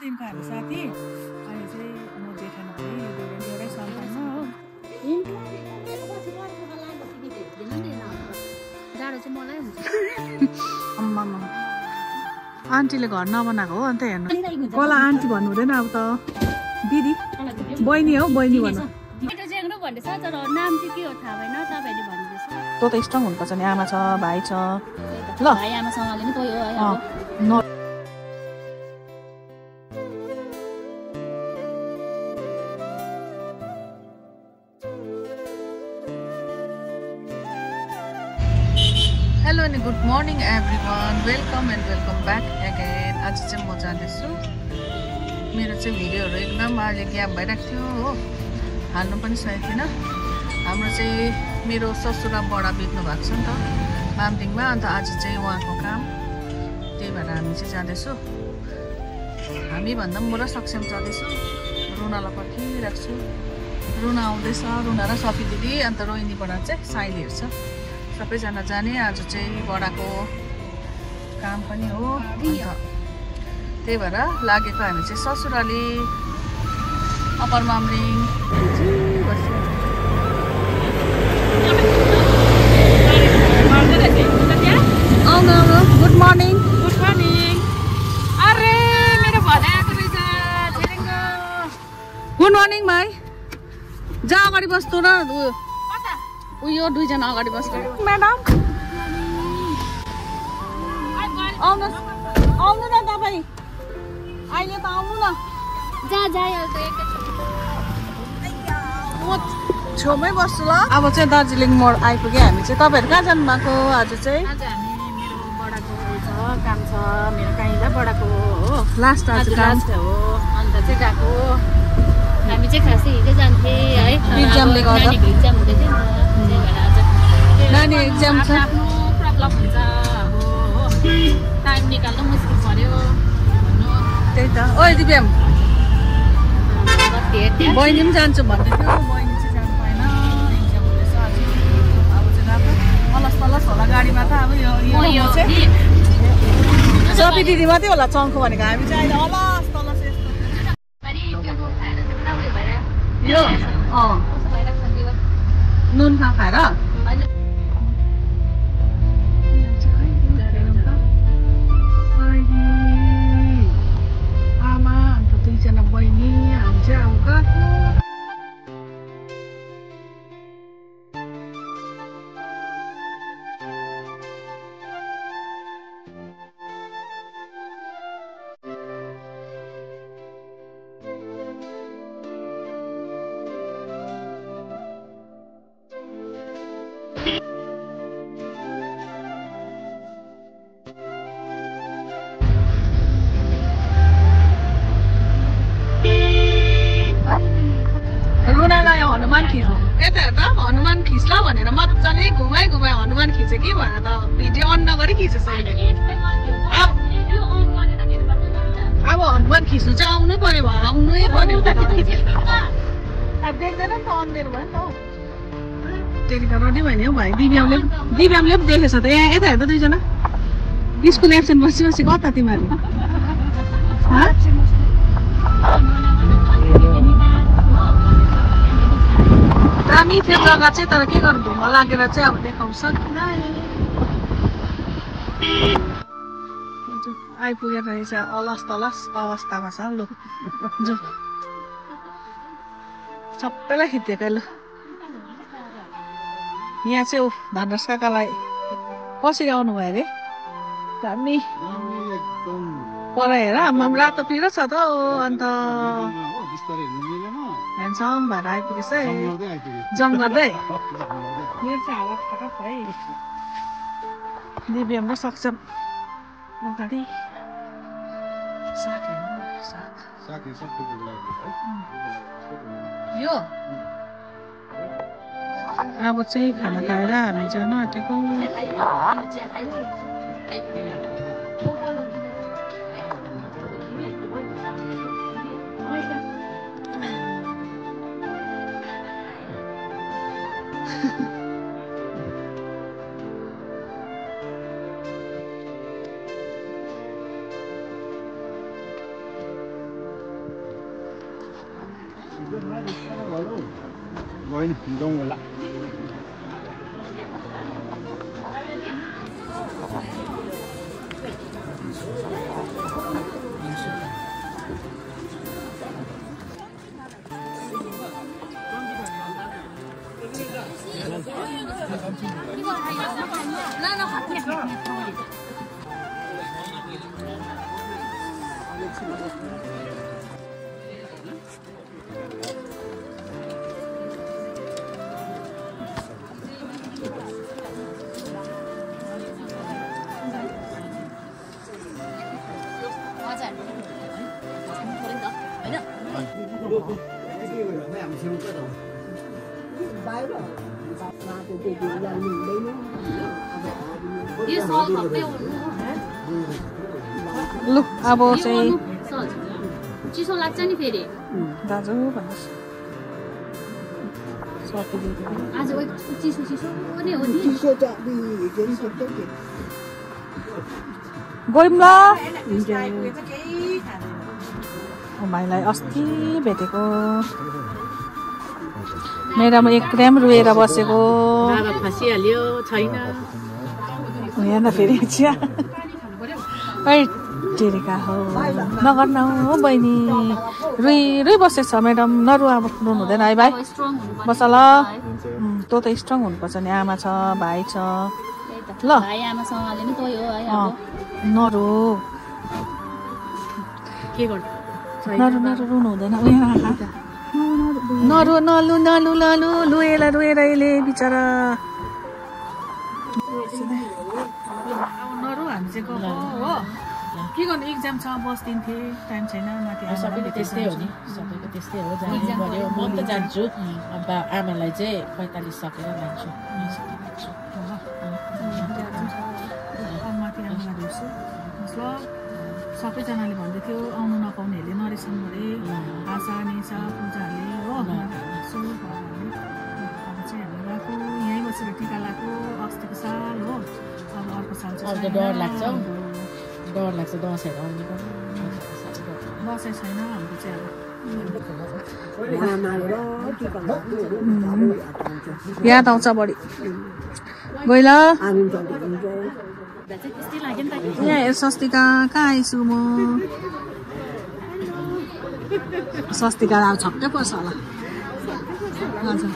दिनको हामी साथी अनि चाहिँ म जेठानो चाहिँ यो एउटै सन्तान हो जाडो चाहिँ मलाई हुन्छ अम्मामा आन्टीले घर नबनाएको हो अन्त हेर्नु कसलाई आन्टी भन्नु हुँदैन अब त दिदी बहिनी हो बहिनी भन्नु भन्दैछ तर नाम चाहिँ के हो थाहा भएन तपाईँले भन्दैछ तँ त स्ट्रङ हुनुपर्छ नि आमा छ भाइ छ ल भाइ आमासँगले नि तँ हो हेलो अनि good morning everyone welcome back again आज चाहिँ म जाँदैछु मेरो चाहिँ भिडियोहरू एकदम अहिले ग्याप भइरहेको थियो हो हाल्नु पनि सकेको थिएन हाम्रो चाहिँ मेरो ससुरा बडा बित्नु भएको छ नि त मामदिङमा अन्त आज चाहिँ उहाँको काम त्यही भएर हामी चाहिँ जाँदैछु हामी भन्दा पनि म र सक्षम जाँदैछु रुनालाई पर्खिरहेको छु रुना आउँदैछ रुना र सफी दिदी अन्त रोहिणीबाट चाहिँ साइलीहरू छ सबैजना जाने आज चाहिँ बडाको काम पनि हो अन्त त्यही भएर लागेको हामी चाहिँ ससुराली अप्पर मामरिङ आउनु आउनु गुड मर्निङ अरे मेरो भनाएको रहेछ गुड मर्निङ भाइ जा अगाडि बस्नु र उयो दुईजना अगाडि बस्नु म्याडम आउनु न तपाईँ अहिले त आउनु न म छेउमै बस्छु ल अब चाहिँ दार्जिलिङ मोड आइपुग्यो हामी चाहिँ तपाईँहरू कहाँ जानु भएको आज चाहिँ हामी मेरो बडाको छ काम छ मेरो काइँला बडाको हो लास्ट आज काम हो अन्त चाहिँ गएको हामी चाहिँ खासै हिजो जान्थे है एक्जामले गर्दा एक्जाम हुँदै थियो नानी एक्जाम छ आफ्नो प्रब्लम हुन्छ अब हो टाइम निकाल्नु मुस्किल पर्यो त्यही त ओइ दिव्याम बहिनी पनि जान्छु भन्दै थियो बहिनी चाहिँ जानु पाएन एक्जाम हुँदैछ आज अब चाहिँ राम्रो अलस तलस होला गाडीमा त अब यो चाहिँ सबै दिदी मात्रै होला चङ्खो भनेको हामी चाहिँ अहिले अलस तलस यो नुन खाएर आमा अन्त दुईजना बहिनी हामी चाहिँ अब गएको हनुमान खिच यता हेर त हनुमान खिच्ला भनेर मजाले घुमाइ हनुमान खिचे कि भनेर त भिडियो अन नगरी खिचेछ अब हनुमान खिच्नु चाहिँ आउनै पर्यो आउनै पर्यो देख्दैन नि त अन्धेर भयो नि त टेलिका रेडी भयो नि हौ भाइ दिव्यामले पनि देखेछ त यहाँ यता हेर त दुईजना स्कुल एब्सेन्ट बसी कता तिमीहरू दामी थियो जग्गा चाहिँ तर के गर्नु धुम्म लागेर चाहिँ अब देखाउन सकिन आइपुगेर रहेछ अलस तलस अवस्थामा छ लु जो सबैलाई खिचेको लु यहाँ चाहिँ धनराज काकालाई कसरी आउनु भयो अरे दामी पर हेर आमा रातो पिरो छ त अन्त ह्यान्डसम भएर आइपुगेछ है जम गर्दै मेरो चाहिँ हालत खराब है दिव्याम र सक्षम अगाडि यो अब चाहिँ खाना खाएर हामी जानु आँटेको Bueno, đông lại. लु अब चाहिँ चिसो लाग्छ नि फेरि दाजु भन्नुहोस् आज चिसो चिसो नै हो नि गयौँ ल भाइलाई अस्ति भेटेको मेरोमा एक ग्राम रुएर बसेको फसिहाल्यो छैन हेर्न फेरि चिया टेरेका हो नगर्न हो बहिनी रुई रुई बसेको छ म्याडम नरु अब रुनु हुँदैन है भाइ बस ल तँ त स्ट्रङ हुनुपर्छ नि आमा छ भाइ छ ल नरु के गर्नु नरु नरु रुनु हुँदैन नरु नलु नलु ललु लुएर रुएर यसले बिचरा नरु हामी चाहिँ गएको हो के गर्नु एक्जाम छ बस्दिन्थे टाइम छैन माथि सबैको त्यस्तै हो नि सबैको त्यस्तै हो जानु पर्यो म त जान्छु अब आमालाई चाहिँ 45 सकेर लान्छु माथि आमा हेर्छु सबैजनाले भन्दै थियो आउनु नपाउनेहरूले नरेसन गरे आशा निशा पूजाहरूले हो अब चाहिँ हामी गएको यहीँ बसेर टिका लगाएको अस्तिको साल हो अब अर्को साल अब त डर लाग्छ दसैँहरू आउने पनि दसैँ छैन हाम्रो चाहिँ अब याद आउँछ बढी गइल यहाँ स्वस्तिका कहाँ आइसु म स्वस्तिका अब छक्कै पर्छ होला हजुर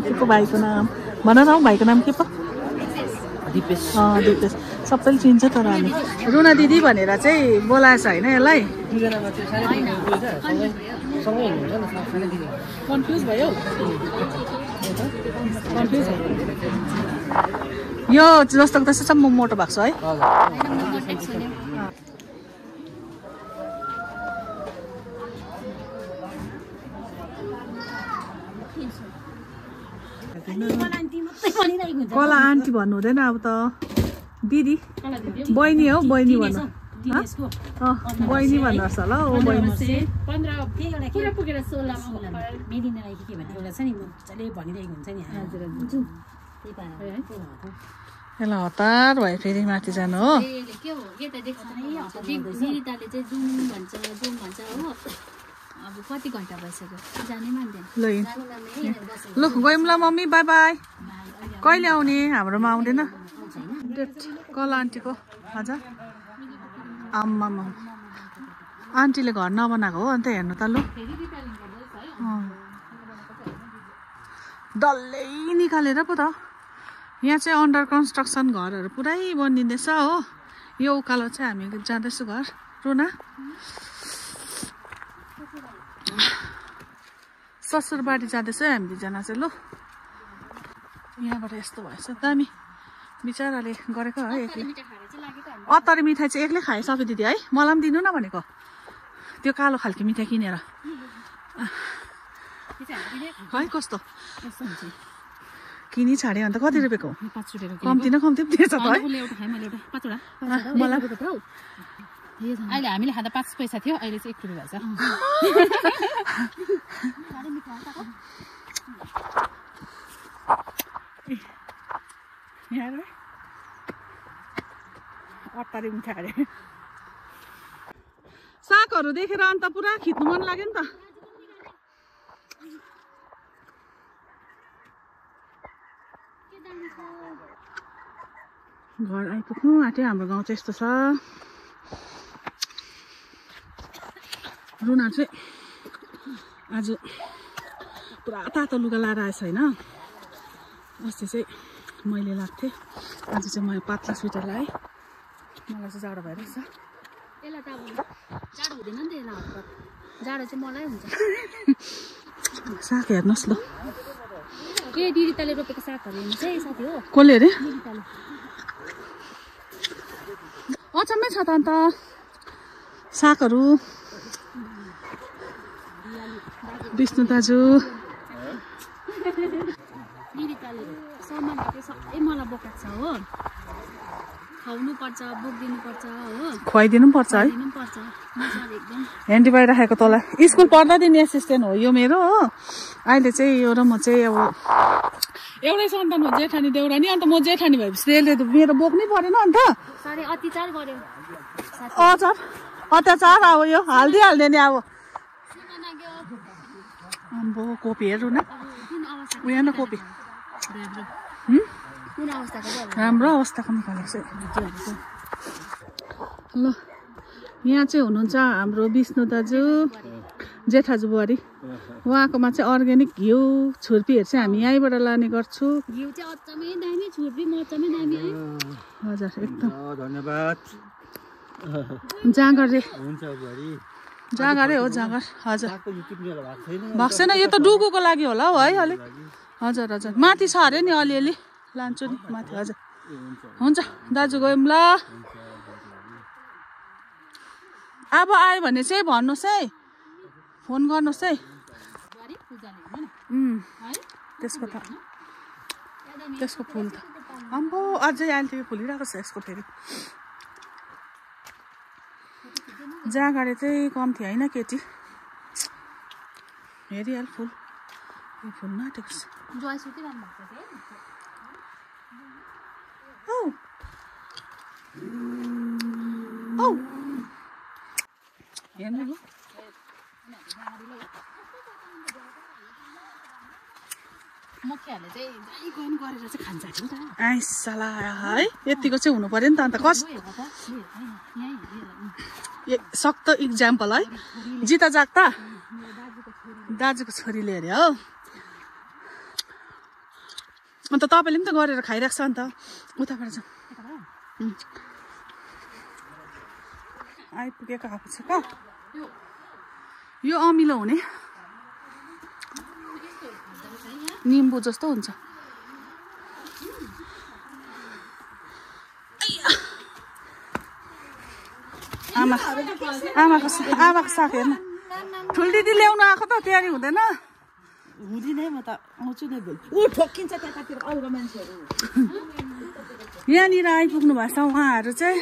के पो भाइको नाम भन न भाइको नाम के पो दिपेश सबैले चिन्छ तर हामी रुना दिदी भनेर चाहिँ बोलाएछ होइन यसलाई कन्फ्युज भयो यो जस्तो त्यस्तो चाहिँ म मोटो भएको छु है कला आन्टी भन्नु हुँदैन अब त दिदी बहिनी हो बहिनी भन्नु बहिनी भन्नुहोस् होला हो बहिनी यसलाई हतार भयो फेरि माथि जानु हो अब कति घन्टा भइसक्यो जानै मान्दैन ल गयौँ ल मम्मी बाई बाई कहिले आउने हाम्रोमा आउँदैन कला आन्टीको हजुर आम्मामा आन्टीले घर नबनाएको हो अन्त हेर्नु त लु डल्लै निकालेर पो त यहाँ चाहिँ अन्डर कन्स्ट्रक्सन घरहरू पुरै बनिँदैछ हो यो उकालो चाहिँ हामी जाँदैछु घर रुना ससुरबारी जाँदैछ हामी दुईजना चाहिँ लु यहाँबाट यस्तो भएछ दामी बिचराले गरेको है एक्लै अत्तरी मिठाई चाहिँ एक्लै खाइसक्यो दिदी है मलाई पनि दिनु न भनेको त्यो कालो खालको मिठाई किनेर है कस्तो किनी छाडे अन्त कति रुपियाँको 5 रुपियाँको कम्ती न कम्ती दिएछ त है मलाई अहिले हामीले खाँदा 5 पैसा थियो अहिले चाहिँ 1 रुपियाँ भएछ अत्तरी मिठाई अरे सागहरू देखेर अन्त पुरा खिच्नु मन लाग्यो नि त। घर आइपुग्नु आँट्यो। हाम्रो गाउँ चाहिँ यस्तो छ। रुना चाहिँ आज पुरा तातो लुगा लाएर आएछ होइन। अस्ति चाहिँ मैले लाग्थेँ, आज चाहिँ मैले पातला स्वेटर लगाएँ। मलाई चाहिँ जाडो भइरहेछ। यसलाई त अब जाडो हुँदैन नि त, यसलाई हतपत जाडो चाहिँ मलाई हुन्छ। साग हेर्नुहोस् ल। के दिदिताले रोपेको सागहरू हेर्नु चाहिँ साथी हो। कसले अरे? दिदिताले। अचम्मै छ त अन्त सागहरू। विष्णु दाजु दिदिताले सामानहरू सबै मलाई बोकाएको छ हो। खुवाउनु पर्छ, बोकिदिनु पर्छ हो। खुवाइदिनु पनि पर्छ है। दिनु पर्छ एकदम। ह्यान्डी भइराखेको तँलाई स्कुल पढ्दा दिने एसिस्टेन्ट हो यो मेरो हो। अहिले चाहिँ यो र म चाहिँ अब एउटै सन्तान हो, जेठानी देउरानी। अन्त म जेठानी भएपछि यसले त मेरो बोक्नै परेन अन्त। साह्रै अत्याचार गर्यो। अत्याचार अब यो हालिदिइहाल्ने नि अब। अम्बो कोपी हेर्नु न, उयो न कोपी राम्रो अवस्थाको निकालेको छ। ल यहाँ चाहिँ हुनुहुन्छ हाम्रो विष्णु दाजु, जेठाजु बुहारी। उहाँकोमा चाहिँ अर्ग्यानिक घिउ छुर्पीहरू चाहिँ हामी यहीँबाट लाने गर्छु। घिउ चाहिँ अचम्मै दामी, छुर्पी मचम्मै दामी है। हजुर एकदम धन्यवाद। जाँगर रे, हुन्छ बुहारी। जाँगरै हो जाँगर। हजुर भएको भएको छैन, यो त डुगुको लागि होला हौ है अलिक। हजुर हजुर माथि छ अरे नि, अलिअलि लान्छु नि माथि। हजुर हुन्छ दाजु गयौँ ल। अब आयो भने चाहिँ भन्नुहोस् है, फोन गर्नुहोस् है। त्यसको फुल त अम्बो अझै अहिले यो फुलिरहेको छ यसको फेरि। जाँगरे चाहिँ कम्ती होइन केटी, हेरिहाल फुल। यो फुल नाटेको छ। हेर्नु मुखियाले चाहिँ गाई गन गरेर चाहिँ खान्छ नि त। आइसला है, यतिको चाहिँ हुनु पर्यो नि त अन्त। कस्तो सक्दो इक्जाम्पल है। जिता जाग्दा दाजुको छोरीले अरे हो। अन्त तपाईँले पनि त गरेर खाइरहेको छ नि त। उताबाट जाउँ। आइपुगेको आएको छ कहाँ? यो अमिलो हुने निम्बु जस्तो हुन्छ। आमाको साग हेर्नु। ठुल्दिदी ल्याउनु आएको त तयारी हुँदैन। हुँदिनै, म त आउँछु नै भोलि। ऊ ठोकिन्छ त्यतातिर अरूको मान्छेहरू। यहाँनिर आइपुग्नु भएको छ उहाँहरू चाहिँ।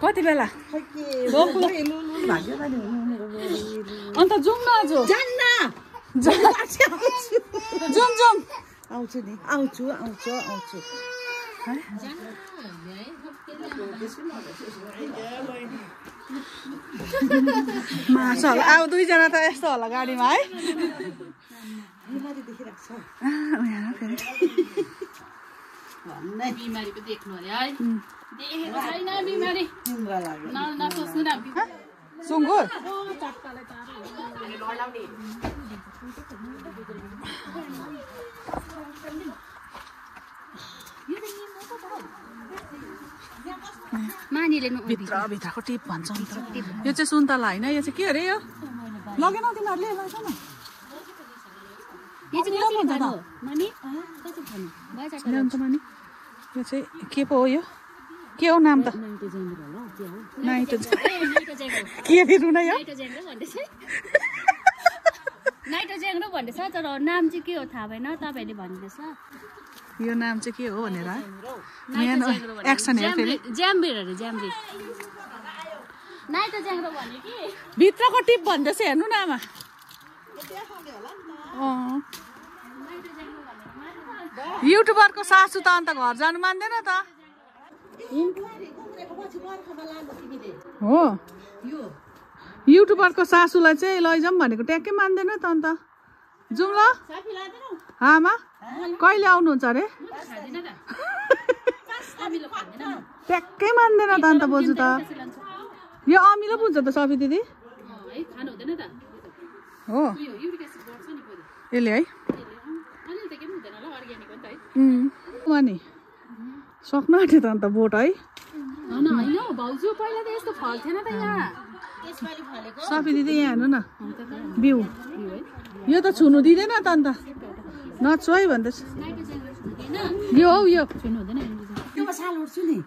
कति बेला? अन्त जाउँ न आज। जाउँ आउँछु नि, आउँछु। मार्छ होला अब दुईजना त यस्तो होला गाडीमा है। बिमारी पो देख्नु अरे है। देखेको छैन बिमारी। नसोच्नु न। सुँगुर मानीले भित्रको टिप भन्छ नि त। यो चाहिँ सुन्तला होइन, यो चाहिँ के अरे? यो लगेन तिमीहरूले लैजाऊ न। यो चाहिँ कसरी खानु मानी? कसरी खानु? ल्याउनु त मानी। यो चाहिँ के पो हो? यो के हो नाम त? के अरे रुना? यो नाइटो ज्याङ्रो भन्दैछ तर नाम चाहिँ के हो थाहा भएन, तपाईँहरूले भनिदिनुहोस् ल। यो नाम चाहिँ के हो भनेर एक्सन हेर फेरि। ज्याम्बिर अरे ज्याम्बिर। नाइटो ज्याङ्रो भने कि भित्रको टिप भन्दैछ हेर्नु न आमा। युट्युबरको सासू त अन्त घर जानु मान्दैन त हो। युट्युबरको सासूलाई चाहिँ लैजाउँ भनेको ट्याक्कै मान्दैन त अन्त जाउँ ल आमा कहिले आउनुहुन्छ अरे ट्याक्कै मान्दैन त अन्त बोजू त यो अमिलो पुग्छ त सफी दिदी हो यसले है नि सक्नु आँट्यो त अन्त बोट है सफी दिदी यहाँ हेर्नु न बिउ यो त छुनु दिँदैन त अन्त नछु है भन्दैछ यो हौ यो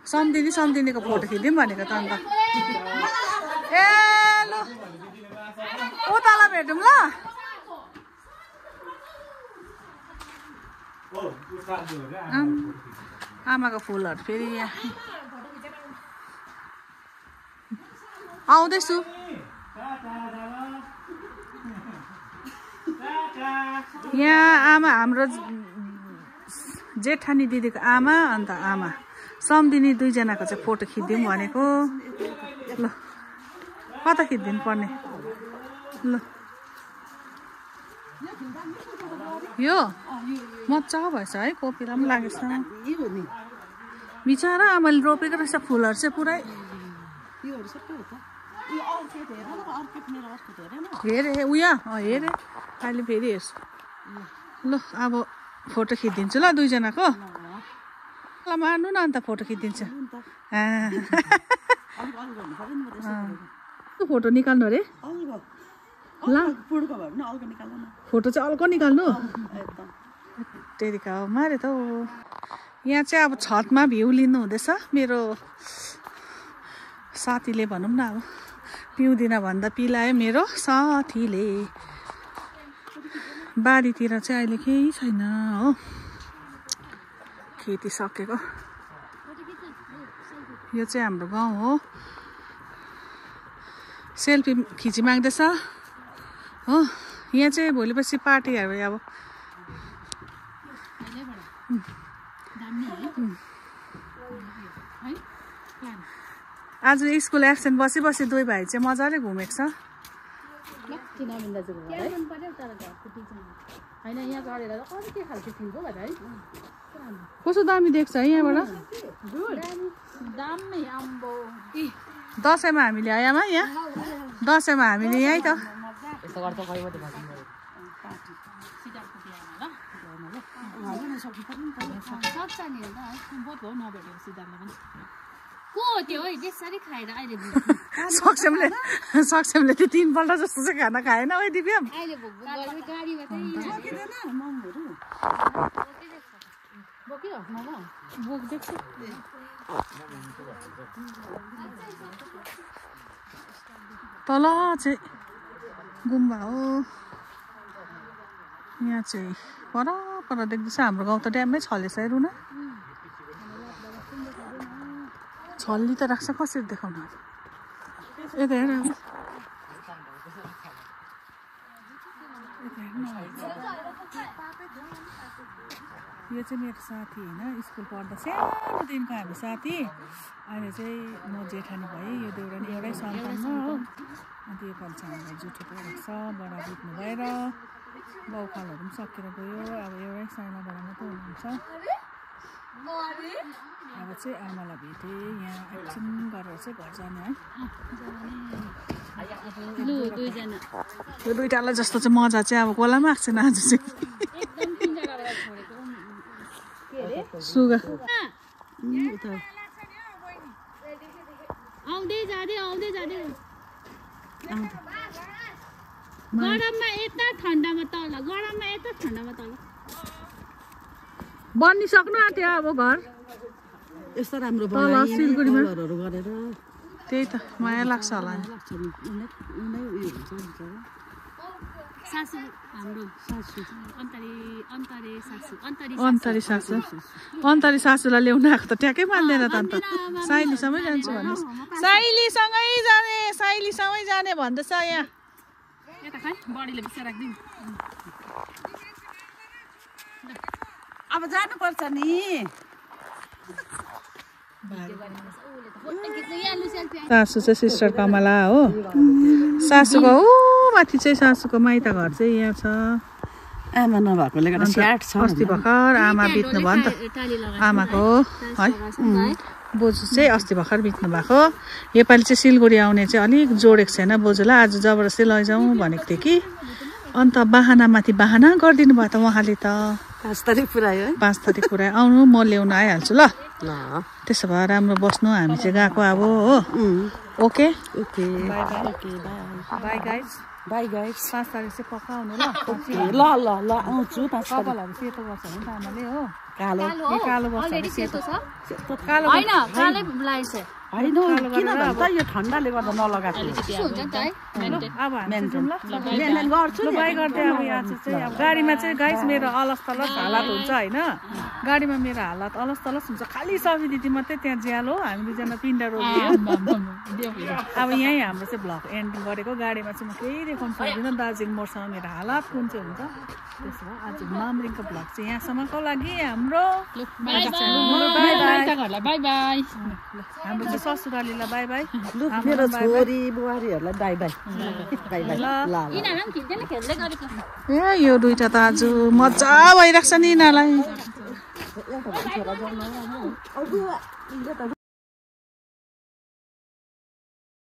सम्धिनीको फोटो खिचिदिउँ भनेको त अन्त ए ल उताला भेटौँ ल आमाको फुलहरू फेरि यहाँ आउँदैछु यहाँ आमा हाम्रो जेठानी दिदीको आमा अन्त आमा सम्धिनी दुईजनाको चाहिँ फोटो खिचिदिउँ भनेको ल कता खिचिदिनु पर्ने ल यो मजा भएछ है कोपिला पनि लागेछ बिचरा आमाले रोपेको रहेछ फुलहरू चाहिँ पुरै हेरे उयो हेरे अहिले फेरि हेर्छु ल अब फोटो खिचिदिन्छु ल दुईजनाको ल मार्नु न अन्त फोटो खिचिदिन्छु फोटो निकाल्नु अरे ल फोटो चाहिँ अर्को निकाल्नु तेरिका मारे त यहाँ चाहिँ अब छतमा भ्यू लिनु हुँदैछ मेरो साथीले भनौँ न अब पिउँदिन भन्दा पिलायो मेरो साथीले बारीतिर चाहिँ अहिले केही छैन हो खेती सकेको यो चाहिँ हाम्रो गाउँ हो सेल्फी खिची माग्दैछ हो यहाँ चाहिँ भोलि पछि पार्टीहरू अब आज स्कुल एब्सेन्ट बसी बसी दुई भाइ चाहिँ मजाले घुमेको छ कस्तो दामी देख्छ है यहाँबाट दसैँमा हामीले आयामा यहाँ दसैँमा हामीले यहीँ त सक्षमले त्यो 3 पल्ट जस्तो चाहिँ खाना खाएन है दिव्यम तल चाहिँ गुम्बा हो यहाँ चाहिँ पर पर देख्दैछ हाम्रो गाउँ त ड्याममै छलेछ हेरौँ न छल्ली त राख्छ कसरी देखाउनु यता हेर यो चाहिँ मेरो साथी होइन स्कुल पढ्दा सानोदेखिको हामी साथी अहिले चाहिँ म जेठानी भएँ यो देउरानी एउटै सन्तान हो अन्त यो पालि चाहिँ हामीलाई जुठो परेको छ बडा बुझ्नु भएर बाउखालहरू पनि सकेर गयो अब एउटै सानो बडा मात्रै हुनुहुन्छ अब चाहिँ आमालाई भेटेँ यहाँ एकछिन गरेर चाहिँ घर जाने है यो दुईटालाई जस्तो चाहिँ मजा चाहिँ अब कसलाई पनि आएको छैन आज चाहिँ सुगा आउँदै जाँदै गरममा यता ठन्डामा तल गरममा यता ठन्डामा तल बनिसक्नु आँट्यो अब घर यस्तो राम्रो तल सिलगढीमा गरेर त्यही त माया लाग्छ होला सासू हाम्रो सासू अन्तरी सासूलाई ल्याउन आएको त ट्याक्कै मान्दैन त अन्त साइलीसँगै जान्छु भन्नु साइलीसँगै जाने भन्दैछ यहाँ अब जानुपर्छ नि सासू चाहिँ सिस्टर कमला हो सासूको माथि चाहिँ सासूको माइत घर चाहिँ यहाँ छ आमा नभएकोले गर्दा स्याहार छ अस्ति भर्खर आमा बित्नु भयो नि त आमाको है बोजू चाहिँ अस्ति भर्खर बित्नु भएको योपालि चाहिँ सिलगढी आउने चाहिँ अलिक जोडेको छैन बोजूलाई आज जबरजस्ती लैजाउँ भनेको थिएँ कि अन्त बाहनामाथि बाहना गरिदिनु भयो त उहाँले त 5 तारिक पुऱ्यायो है 5 तारिक पुऱ्यायो आउनु म ल्याउन आइहाल्छु ल त्यसो भए राम्रो बस्नु हामी चाहिँ गएको अब हो okay okay by guys by guys 5 तारिक चाहिँ पक्का आउनु ल ल ल ल आउँछु 5 तारिक कपालहरू सेतो गर्छ भने त आमाले हो कालो कालो गर्छ अलरेडी सेतो छ कालो हैन कालै ब्लाइस छ हैन किन भन्छ यो ठण्डाले गर्दा नलगाएको त्यस्तो हुन्छ नि त है अब हामी जाउँ ल मेन गर्छु ल बाई गर्दै अब यहाँ चाहिँ अब गाडीमा चाहिँ गाइस मेरो अलस तलस हालत हुन्छ हैन गाडीमा मेरो हालत अलस तलस हुन्छ खाली सब्जी दिदी मात्रै त्यहाँ ज्यालो हामी दुईजना पिण्ड रोकियो अब यहीँ हाम्रो चाहिँ भ्लग एन्डिङ गरेको गाडीमा चाहिँ म केही देखाउनु सक्दिनँ दार्जिलिङ मोडसँग मेरो हालत कुन चाहिँ हुन्छ त्यसो भए आज मामरिङको भ्लग चाहिँ यहाँसम्मको लागि हाम्रो हाम्रो चाहिँ ससुरालीलाई बाई बाई मेरो छोरी बुहारीहरूलाई बाई बाई बाई बाई ल यिनीहरु पनि खेल्दै खेल्दै गरेको ए यो दुईटा त आज मजा भइरहेको छ नि यिनीहरूलाई